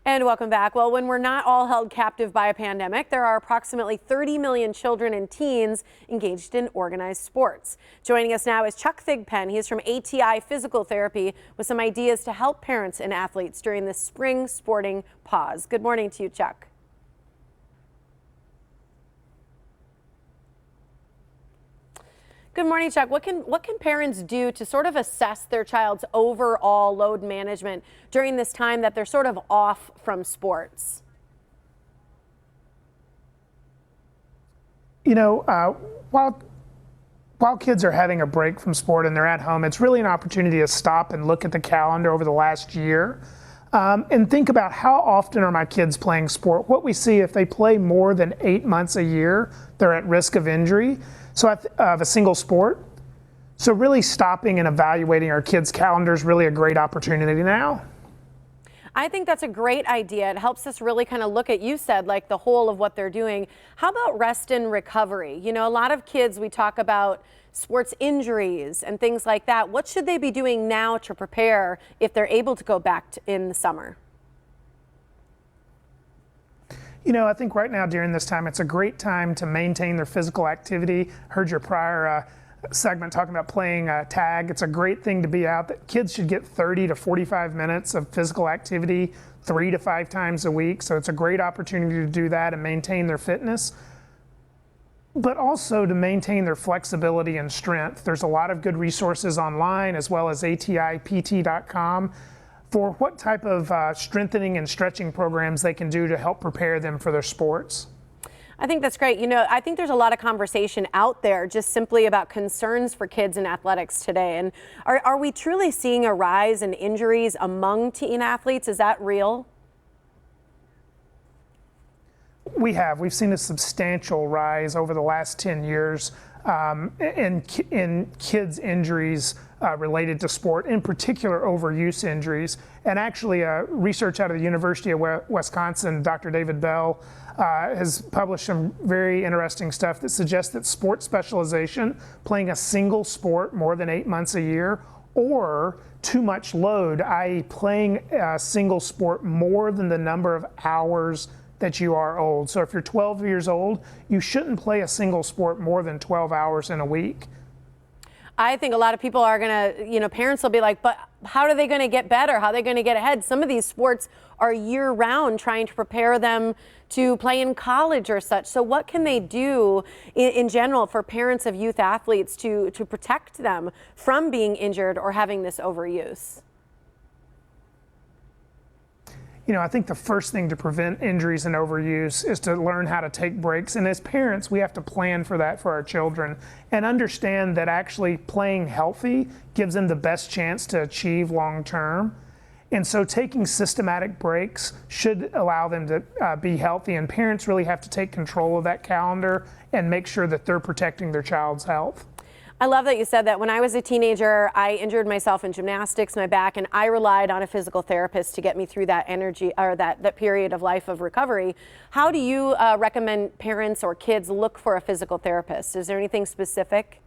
And welcome back. Well, when we're not all held captive by a pandemic, there are approximately 30 million children and teens engaged in organized sports. Joining us now is Chuck Thigpen. He is from ATI Physical Therapy with some ideas to help parents and athletes during this spring sporting pause. Good morning to you, Chuck. Good morning, Chuck. What can parents do to sort of assess their child's overall load management during this time that they're sort of off from sports? You know, while kids are having a break from sport and they're at home, it's really an opportunity to stop and look at the calendar over the last year and think about how often are my kids playing sport. What we see, if they play more than 8 months a year, they're at risk of injury. So of a single sport. So really stopping and evaluating our kids' calendar is really a great opportunity now. I think that's a great idea. It helps us really kind of look at, you said, like the whole of what they're doing. How about rest and recovery? You know, a lot of kids, we talk about sports injuries and things like that. What should they be doing now to prepare if they're able to go back in the summer? You know, I think right now during this time, it's a great time to maintain their physical activity. Heard your prior segment talking about playing tag. It's a great thing to be out. That kids should get 30 to 45 minutes of physical activity 3 to 5 times a week. So it's a great opportunity to do that and maintain their fitness, but also to maintain their flexibility and strength. There's a lot of good resources online as well as ATIPT.com. for what type of strengthening and stretching programs they can do to help prepare them for their sports. I think that's great. You know, I think there's a lot of conversation out there just simply about concerns for kids in athletics today. And are we truly seeing a rise in injuries among teen athletes? Is that real? We've seen a substantial rise over the last 10 years in kids' injuries related to sport, in particular overuse injuries. And actually, research out of the University of Wisconsin, Dr. David Bell, has published some very interesting stuff that suggests that sports specialization, playing a single sport more than 8 months a year, or too much load, i.e. playing a single sport more than the number of hours that you are old. So if you're 12 years old, you shouldn't play a single sport more than 12 hours in a week. I think a lot of people are going to, you know, parents will be like, but how are they going to get better? How are they going to get ahead? Some of these sports are year round, trying to prepare them to play in college or such. So what can they do in general for parents of youth athletes to protect them from being injured or having this overuse? You know, I think the first thing to prevent injuries and overuse is to learn how to take breaks. And as parents, we have to plan for that for our children and understand that actually playing healthy gives them the best chance to achieve long term. And so taking systematic breaks should allow them to be healthy. And parents really have to take control of that calendar and make sure that they're protecting their child's health. I love that you said that. When I was a teenager, I injured myself in gymnastics, my back, and I relied on a physical therapist to get me through that energy or that period of life of recovery. How do you recommend parents or kids look for a physical therapist? Is there anything specific?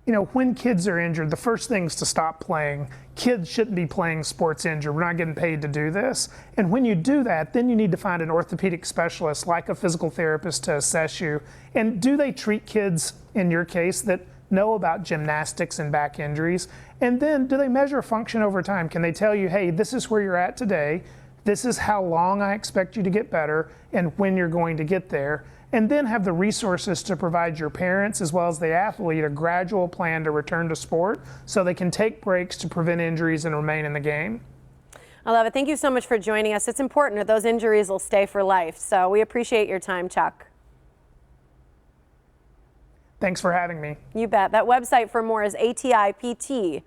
You know, when kids are injured, the first thing is to stop playing. Kids shouldn't be playing sports injured. We're not getting paid to do this. And when you do that, then you need to find an orthopedic specialist like a physical therapist to assess you. And do they treat kids, in your case, that know about gymnastics and back injuries? And then do they measure function over time? Can they tell you, hey, this is where you're at today. This is how long I expect you to get better and when you're going to get there. And then have the resources to provide your parents as well as the athlete a gradual plan to return to sport so they can take breaks to prevent injuries and remain in the game. I love it. Thank you so much for joining us. It's important that those injuries will stay for life. So we appreciate your time, Chuck. Thanks for having me. You bet. That website for more is atipt.com.